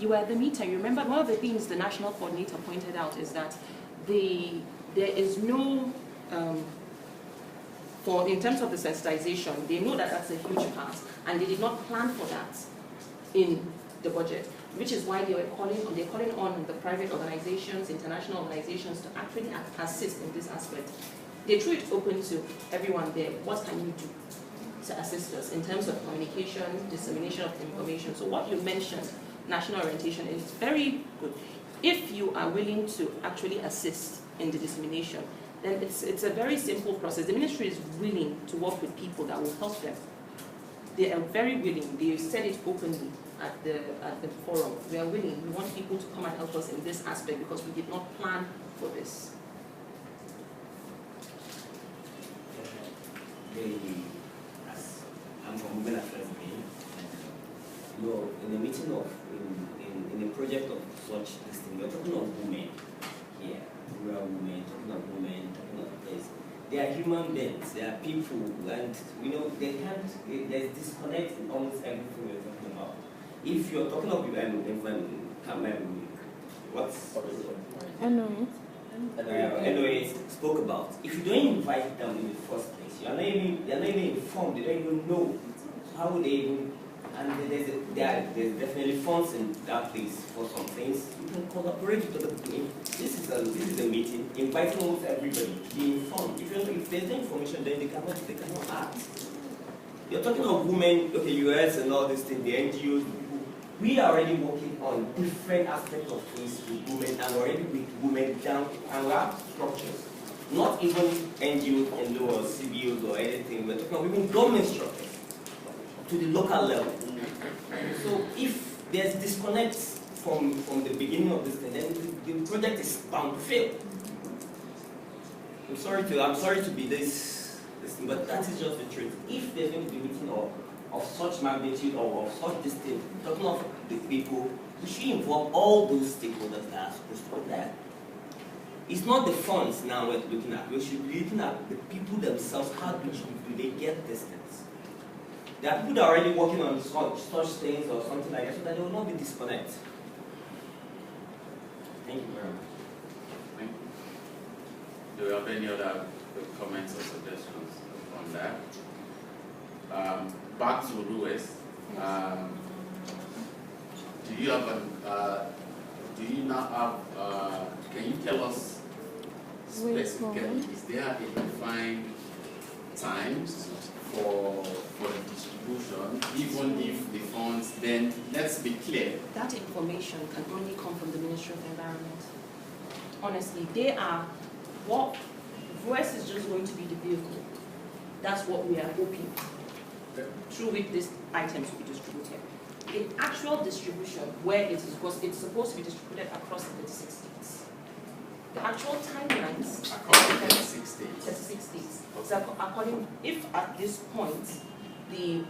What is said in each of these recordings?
You were at the meeting. You remember one of the things the national coordinator pointed out is that there is no, in terms of the sensitization, they know that that's a huge part, and they did not plan for that in the budget, which is why they're calling on the private organizations, international organizations to actually assist in this aspect. They threw it open to everyone there. What can you do to assist us in terms of communication, dissemination of information? So what you mentioned, national orientation, is very good. If you are willing to actually assist in the dissemination, then it's a very simple process. The ministry is willing to work with people that will help them. They are very willing. They said it openly at the forum. We are willing. We want people to come and help us in this aspect because we did not plan for this. I'm from Women Affairs Main. In a meeting of in a project of such this thing, we're talking of women. Yeah, rural women, talking of women, talking of this. They are human beings, they are people, and they can't. There's disconnect in almost everything we're talking about. If you're talking of NOA spoke about, if you don't invite them in the first place, they're not even informed, they don't even know how would they even. And there's definitely funds in that place for some things. You can collaborate with other people. This is a meeting, inviting almost everybody. Be informed. If there's no information, then they cannot act. You're talking of women, okay, US and all this thing, the NGOs. We are already working on different aspects of things with women and already with women down, and we have structures. Not even NGOs and or CBOs or anything. We're talking of even government structures to the local level. So if there's disconnect from the beginning of this thing, then the project is bound to fail. I'm sorry to be this thing, but that is just the truth. If there's going to be a meeting of such magnitude or of such this thing, talking of the people, we should involve all those stakeholders that are supposed to be there. It's not the funds now we're looking at. We should be looking at the people themselves. How do they get this things? There are people that are already working on such things or something like that, so that there will not be disconnect. Thank you very much. Thank you. Do you have any other comments or suggestions on that? Back to Ruiz. Do you have can you tell us specifically, is there a defined times for the distribution, even if the funds, then let's be clear. That information can only come from the Ministry of Environment. Honestly, what VOS is just going to be the vehicle. That's what we are hoping through which these items will be distributed. The actual distribution, where it is, because it's supposed to be distributed across the 36 states. The actual timelines across the 36 states. 36 states. So if at this point the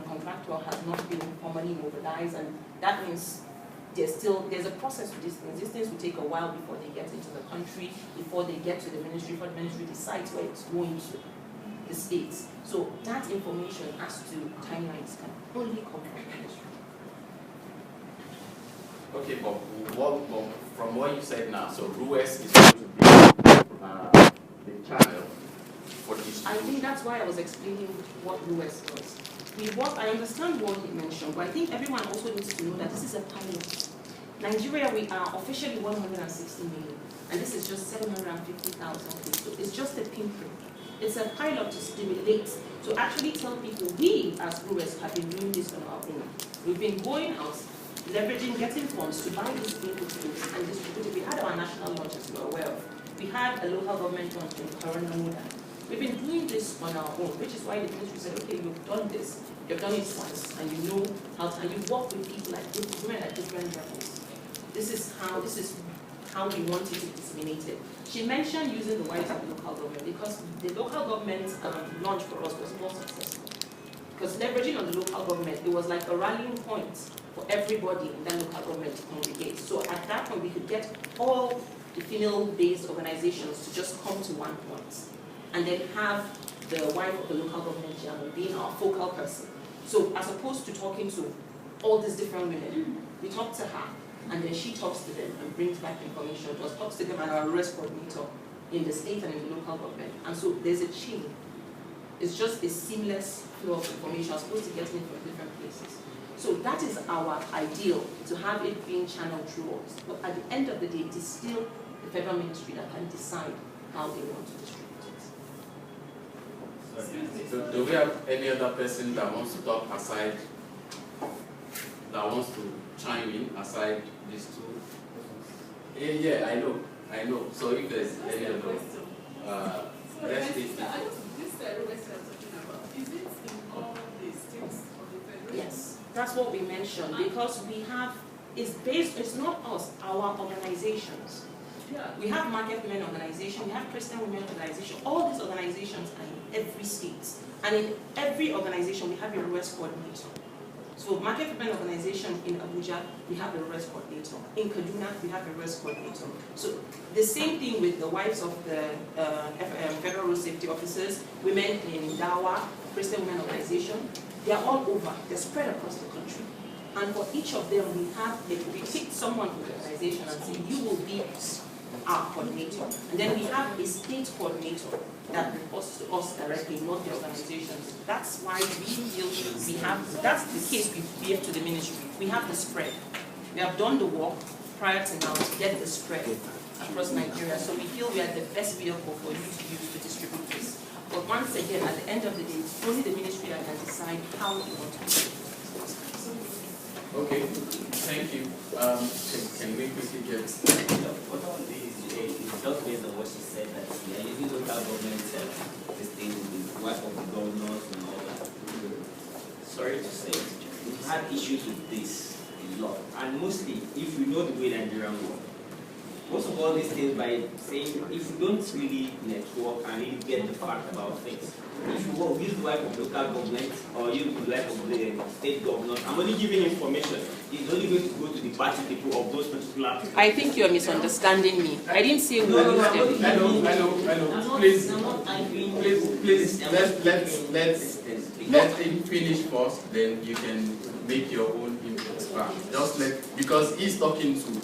contractor has not been formally mobilized, and that means there's a process to these things. These things will take a while before they get into the country, before they get to the ministry, before the ministry decides where it's going to the states. So that information as to timelines can only come from the ministry. Okay, but from what you said now, so RUES is going to be the channel for distribution. I think that's why I was explaining what RUES was. I understand what he mentioned, but I think everyone also needs to know that this is a pilot. Nigeria, we are officially 160 million, and this is just 750,000 people. So it's just a pinprick. It's a pilot to stimulate, to actually tell people, we as RUES have been doing this on our own. We've been going out, leveraging, getting funds to buy these input things and distribute it. We had our national launch, as you're aware of. We had a local government launch in Corona. We've been doing this on our own, which is why the ministry said, okay, you've done this, you've done it once, and you know how to, and you work with people like women at different levels. This is how we want it to be disseminated. She mentioned using the white of the local government because the local government launch for us was more successful. Because leveraging on the local government, it was like a rallying point for everybody in that local government to congregate. So at that point, we could get all the female-based organizations to just come to one point, and then have the wife of the local government chairman being our focal person. So as opposed to talking to all these different women, we talked to her, and then she talks to them and brings back information, or talks to them and our arrest coordinator in the state and in the local government. And so there's a chain. It's just a seamless flow of information as opposed to getting it from different places. So that is our ideal, to have it being channeled through us. But at the end of the day, it is still the federal ministry that can decide how they want to distribute it. So do we have any other person that wants to talk aside, that wants to chime in aside these two? Yeah, I know. So if there's any other, let's take it. Is it in all the states of the federation? Yes, that's what we mentioned, because we have, it's not us, our organizations. Yeah. We have Market Women Organization, we have Christian Women Organization, all these organizations are in every state. And in every organization, we have a arrest coordinator. So Market Women Organization in Abuja, we have a arrest coordinator. In Kaduna, we have a arrest coordinator. So the same thing with the wives of the Federal Road Safety Officers, women in Dawa, Christian Women Organization, they are all over, they're spread across the country. And for each of them, we pick someone from the organization and say, you will be our coordinator. And then we have a state coordinator that reports to us directly, not the organizations. That's why we feel we have, that's the case we gave to the ministry. We have the spread. We have done the work prior to now to get the spread across Nigeria. So we feel we are the best vehicle for you to use to distribute this. But once again, at the end of the day, it's only the ministry that can decide how they want to do it. Okay, thank you. Can we quickly get... What all this is just based on what she said, that we are using local government this thing with the wife of the governors and all that. Sorry to say, we've had issues with this a lot. And mostly, if you know the way Nigerian works, most of all these things by saying, if you don't really network and really get the fact about things, if you use the wife of local government or use the wife of the state governor, I'm only giving information. It's only going to go to the party people of those particular people. I think you're misunderstanding me. I didn't say we No, hello. Please, let him finish first, then you can make your own input. Just because he's talking to...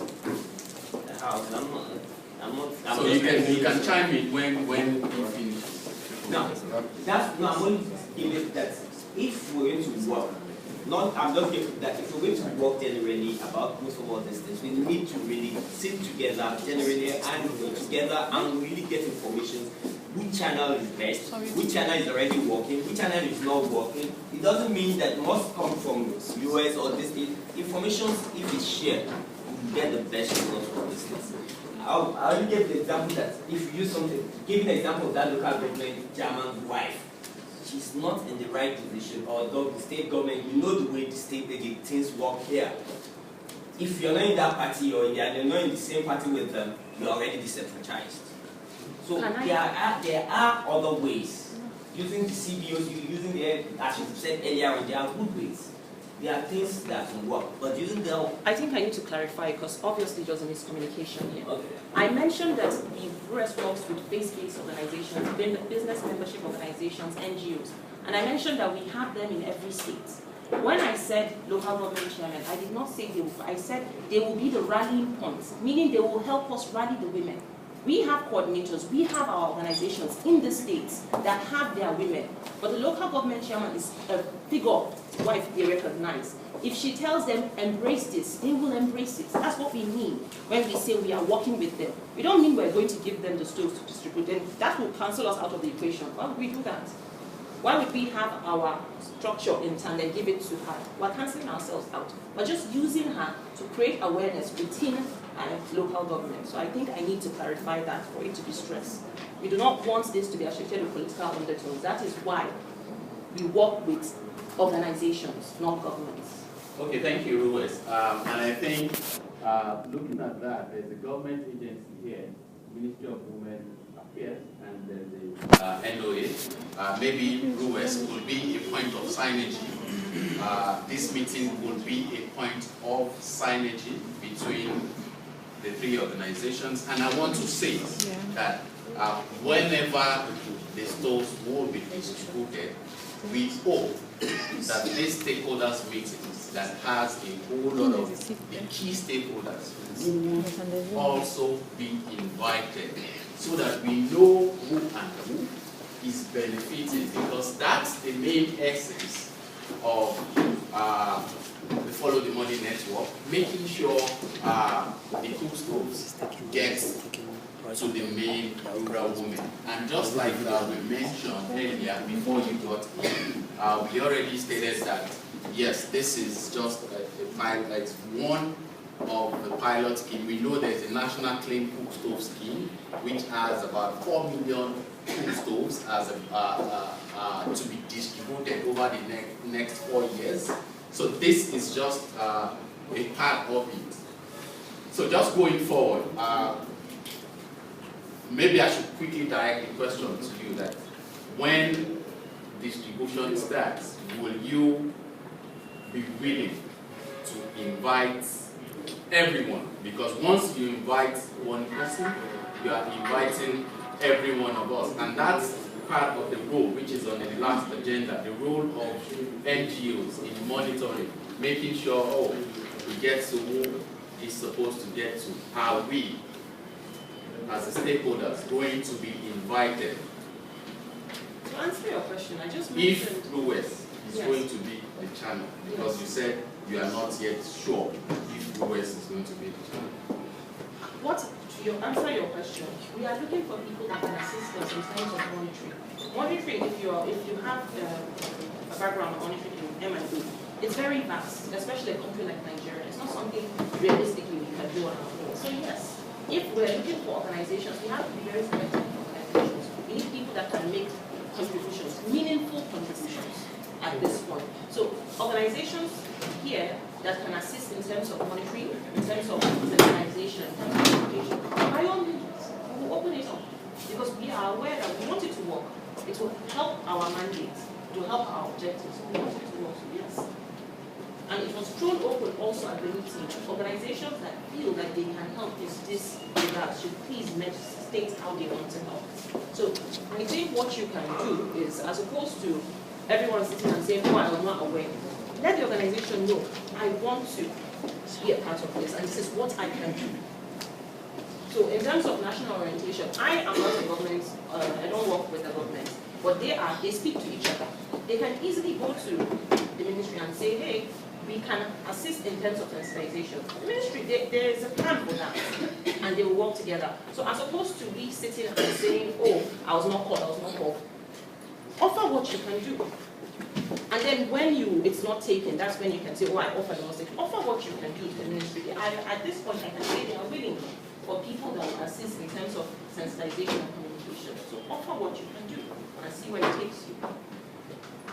So you can chime in when you finish. No, I'm only giving that if we're going to work, I'm not giving that if we're going to work generally about most of all these things, we need to really sit together generally and really get information. Which channel is best? Which channel is already working? Which channel is not working? It doesn't mean that it must come from US or this thing. Information, if it's shared, you get the best results from this thing. I'll only give the example that if you use something, give an example of that local government chairman's wife. She's not in the right position, or the state government, you know the way the state things work here. If you're not in that party or you're not in the same party with them, you're already disenfranchised. So there are other ways. Using the CBOs, using the, as you said earlier, there are good ways. There are things that can work, but using the... I think I need to clarify, because obviously there's a miscommunication here. Okay. I mentioned that the RUS works with faith-based organizations, business membership organizations, NGOs, and I mentioned that we have them in every state. When I said local government chairman, I did not say they will, I said they will be the rallying points, meaning they will help us rally the women. We have coordinators, we have our organizations in the states that have their women, but the local government chairman is a figure wife they recognize. If she tells them, embrace this, they will embrace it. That's what we mean when we say we are working with them. We don't mean we're going to give them the stoves to distribute them. That will cancel us out of the equation. Why would we do that? Why would we have our structure in town and give it to her? We're canceling ourselves out. We're just using her to create awareness within local government. So I think I need to clarify that for it to be stressed. We do not want this to be associated with political undertones. That is why we work with organizations, not governments. Okay, thank you, Ruiz. And I think looking at that, there's a government agency here, Ministry of Women Affairs, and there's the NOA. Maybe Ruiz will be a point of synergy. This meeting will be a point of synergy between the three organizations, and I want to say that whenever the stores will be distributed, we hope that this stakeholders meetings that has a whole lot of the key stakeholders will also be invited so that we know who and who is benefiting, because that's the main essence of the Follow the Money network, making sure the cook stores get to the main rural women. And just like we mentioned earlier before you got in, we already stated that yes, this is just a pilot, it's one of the pilot scheme. We know there's a national clean cook stove scheme which has about 4 million cook stoves as to be distributed over the next 4 years. So this is just a part of it. So just going forward, maybe I should quickly direct the question to you that when distribution starts, will you be willing to invite everyone? Because once you invite one person, you are inviting every one of us. And that's part of the role which is on the last agenda, the role of NGOs in monitoring, making sure, we get to who is supposed to get to. Are we, as the stakeholders, going to be invited? To answer your question, I just mentioned... If Lewis is going to be the channel, because you said you are not yet sure if Lewis is going to be the channel. To answer your question, we are looking for people that can assist us in terms of monitoring. Monitoring, if you have a background of monitoring in M&O, it's very vast, especially a country like Nigeria. It's not something realistically we can do on our own. So yes, if we're looking for organizations, we have to be very selective organizations. We need people that can make contributions, meaningful contributions at this point. So organizations here that can assist in terms of monitoring, in terms of sensitization, in terms of education, by all means, we will open it up. Because we are aware that we want it to work. It will help our mandate, to help our objectives. We want it to work, so yes. And it was thrown open also at the meeting. Organizations that feel that they can help this regard should please state how they want to help. So I think what you can do is, as opposed to everyone sitting and saying, I was not aware, let the organization know, I want to be a part of this, and this is what I can do. So in terms of national orientation, I am not a government, I don't work with the government, but they speak to each other. They can easily go to the ministry and say, hey, we can assist in terms of sensitization. The ministry, there is a plan for that, and they will work together. So as opposed to we sitting and saying, I was not called, offer what you can do. And then when it's not taken, that's when you can say, I offered, not taken. Offer what you can do to the ministry. At this point, I can say they are willing for people that will assist in terms of sensitization and communication. So offer what you can do and see where it takes you.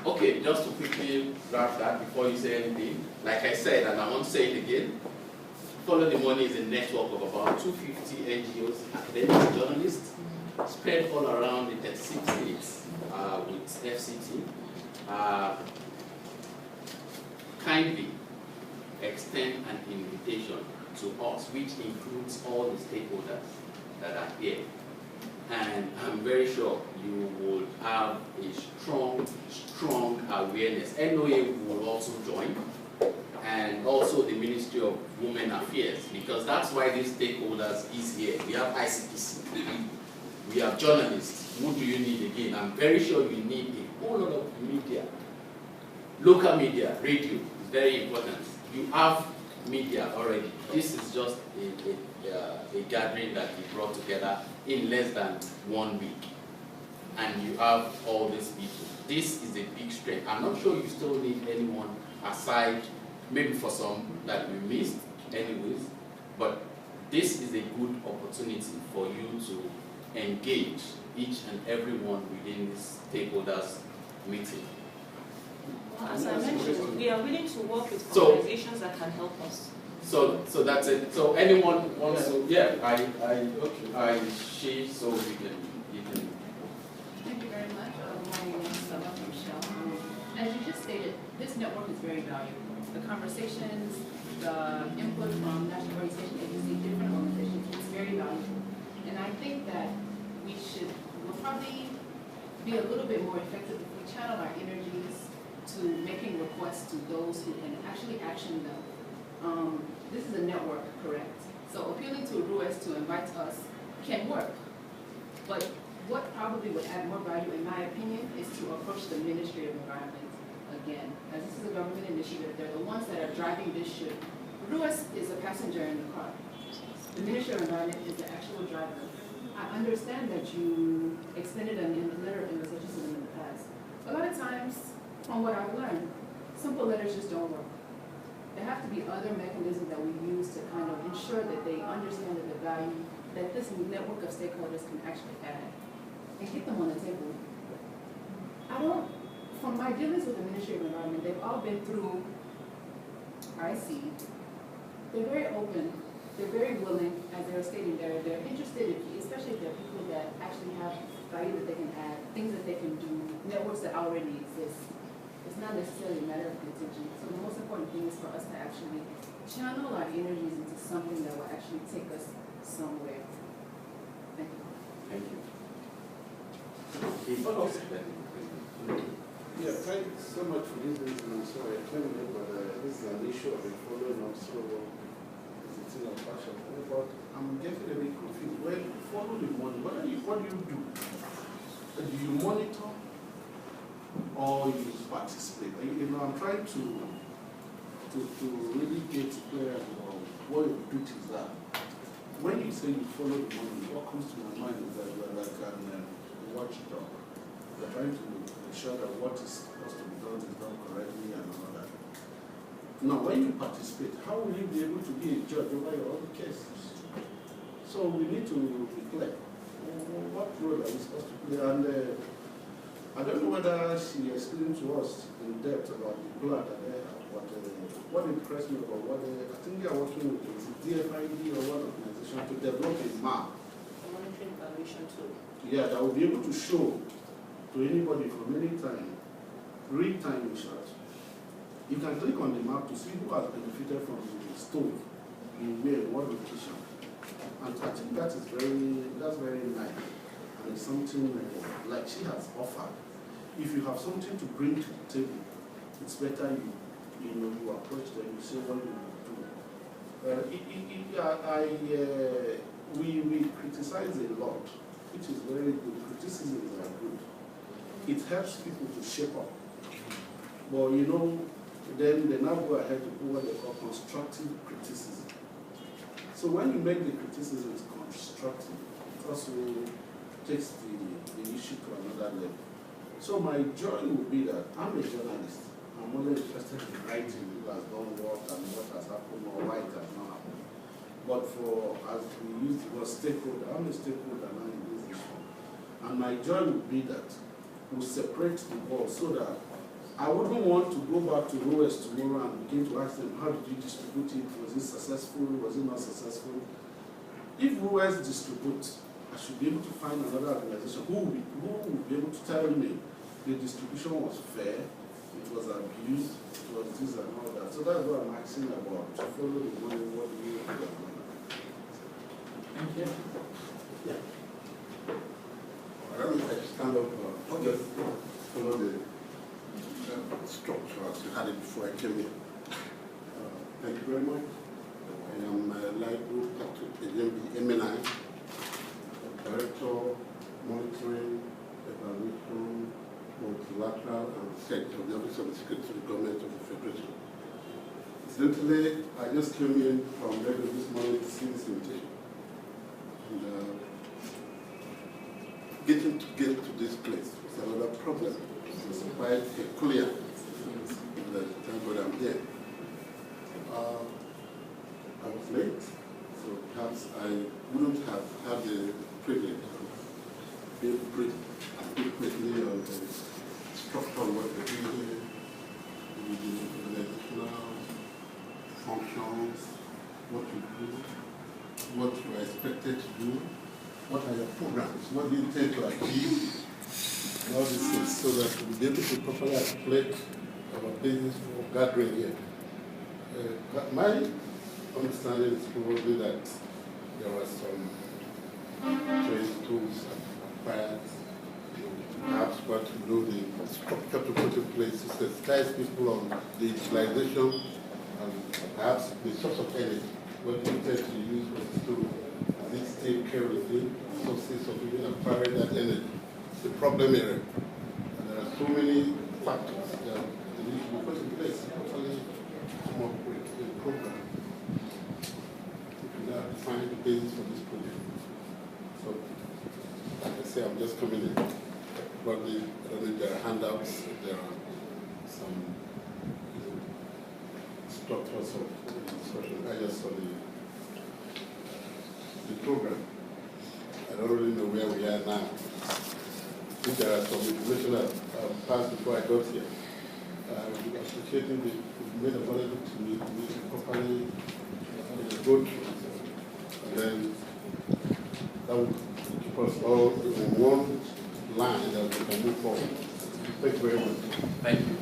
Okay, just to quickly wrap that before you say anything, like I said, and I want to say it again, Follow the Money is a network of about 250 NGOs, academic journalists, spread all around the 36 states with FCT. Kindly extend an invitation to us, which includes all the stakeholders that are here. And I'm very sure you will have a strong awareness. NOA will also join, and also the Ministry of Women Affairs, because that's why these stakeholders is here. We have ICPC, we have journalists. What do you need again? I'm very sure you need a whole lot of media. Local media, radio is very important. You have media already. This is just a gathering that we brought together in less than 1 week. And you have all these people. This is a big strength. I'm not sure you still need anyone aside, maybe for some that we missed anyways, but this is a good opportunity for you to engage each and everyone within this stakeholders meeting. As I mentioned, we are willing to work with organizations that can help us. So that's it. So anyone wants to? Yeah, she. So you can. Thank you very much. My name is Stella Michelle. As you just stated, this network is very valuable. The conversations, the input from National Orientation Agency, different organizations. be a little bit more effective if we channel our energies to making requests to those who can actually action them. This is a network, correct? So appealing to RUES to invite us can work. But what probably would add more value, in my opinion, is to approach the Ministry of Environment again. As this is a government initiative, they're the ones that are driving this ship. RUES is a passenger in the car. The Ministry of Environment is the actual driver. I understand that you extended a letter of invitation to them in the past. A lot of times, from what I've learned, simple letters just don't work. There have to be other mechanisms that we use to kind of ensure that they understand that the value that this network of stakeholders can actually add and get them on the table. From my dealings with the Ministry of Environment, they've all been through IC. They're very open, they're very willing, as they were stating, they're interested, especially if there are people that actually have value that they can add, things that they can do, networks that already exist. It's not necessarily a matter of contingent. So the most important thing is for us to actually channel our energies into something that will actually take us somewhere. Thank you. Thank you. Yeah, thanks so much for this reason. I'm sorry, I can't remember, but this is an issue I've been following up so well. It's in our passion. But I'm getting a bit confused. When you follow the money, what do you do? Do you monitor or you participate? I'm trying to really get clear about what your duties are. When you say you follow the money, what comes to my mind is that you are like a watchdog. You're trying to ensure that what is supposed to be done is done correctly and all that. Now, when you participate, how will you be able to be a judge over your own cases? So we need to be clear. What role are we supposed to play? And I don't know whether she explained to us in depth about the plan that they have, but what impressed me about what I think they are working with is DFID or one organization to develop a map. A monitoring evaluation tool. Yeah, that will be able to show to anybody from any time, real time in short. You can click on the map to see who has benefited from the stove, in where, what location. And I think that's very nice. And it's something like she has offered. If you have something to bring to the table, it's better you approach them, you say what you do. We criticize a lot, which is very good. Criticisms are good. It helps people to shape up. But then they now go ahead to do what they call constructive criticism. So when you make the criticisms constructive, it also takes the issue to another level. So my joy would be that I'm a journalist. I'm only interested in writing who has done what and what has happened or why it has not happened. But as we use the word stakeholder, I'm a stakeholder now in this issue. And my joy would be that we separate the ball so that I wouldn't want to go back to RUES tomorrow and begin to ask them, how did you distribute it? Was it successful? Was it not successful? If RUES distributes, I should be able to find another organization who will be able to tell me the distribution was fair, it was abused, it was this and all that. So that's what I'm asking about, to follow the money, what do you do? Thank you. Yeah. I don't know if I should stand up or just follow the structure as you had it before I came here. Thank you very much. I am Laibu Patrick MNI, Director, Monitoring, Evaluation, Multilateral and Research of the Office of the Secretary of the Government of the Federation. Incidentally, I just came in from Lagos this morning to see this invitation. And getting to get to this place is another problem. It's quite clear that thank God I'm here. I was late, so perhaps I wouldn't have had the privilege of being brief adequately on the structure of what we're doing, the organizational functions, what you do, what you are expected to do, what are your programs, what do you intend to achieve, all these things, so that we'll be able to properly articulate our business for gathering here. But my understanding is probably that there were some trade tools acquired perhaps what to know the structure to put in place to sensitize people on the utilization and perhaps the source of energy, what we tend to use to at least take care of the sources of even acquiring that energy. It's a problem area. And there are so many factors that need to be put in place to actually come up with a program. If you now define the basis for this project. So, like I say, I'm just coming in. Probably, I don't know if there are handouts, if there are some structures of discussion. I just saw the program. I don't really know where we are now. I think there are some information that passed before I got here. I'm appreciating the made available to me properly go through. And then that would keep us all in one line that we can move forward. Thank you very much. Thank you.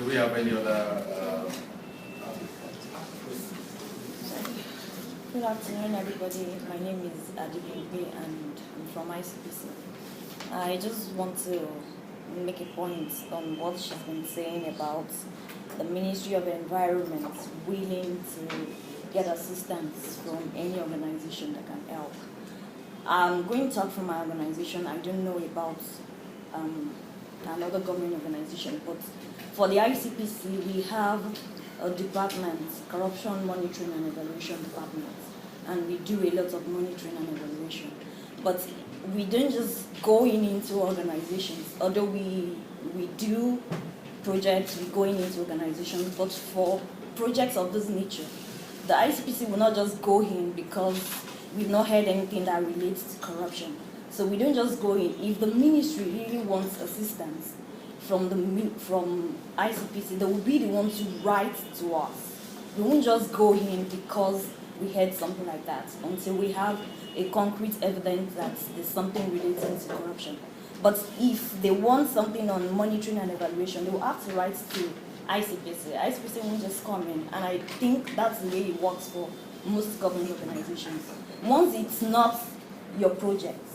Do we have any other? Good afternoon, everybody. My name is Adibibi, and I'm from ICPC. I just want to make a point on what she's been saying about the Ministry of Environment willing to get assistance from any organization that can help. I'm going to talk from my organization. I don't know about another government organization, but for the ICPC, we have a department, Corruption Monitoring and Evaluation Department, and we do a lot of monitoring and evaluation. But we don't just go into organizations, although we do projects, we go into organizations, but for projects of this nature, the ICPC will not just go in because we've not heard anything that relates to corruption. So we don't just go in. If the ministry really wants assistance from ICPC, they will be the ones who write to us. We won't just go in because we heard something like that until we have a concrete evidence that there's something relating to corruption. But if they want something on monitoring and evaluation, they will have to write to ICPC. ICPC won't just come in, and I think that's the way it works for most government organizations. Once it's not your project,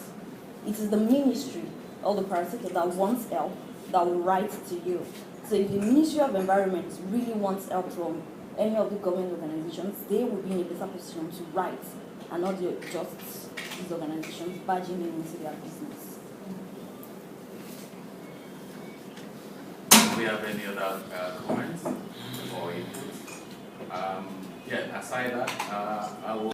it is the ministry or the parasector that wants help that will write to you. So if the Ministry of Environment really wants help from any of the government organizations, they will be in a better position to write, and not just these organizations barging into their business. Do we have any other comments or input? Aside that, I will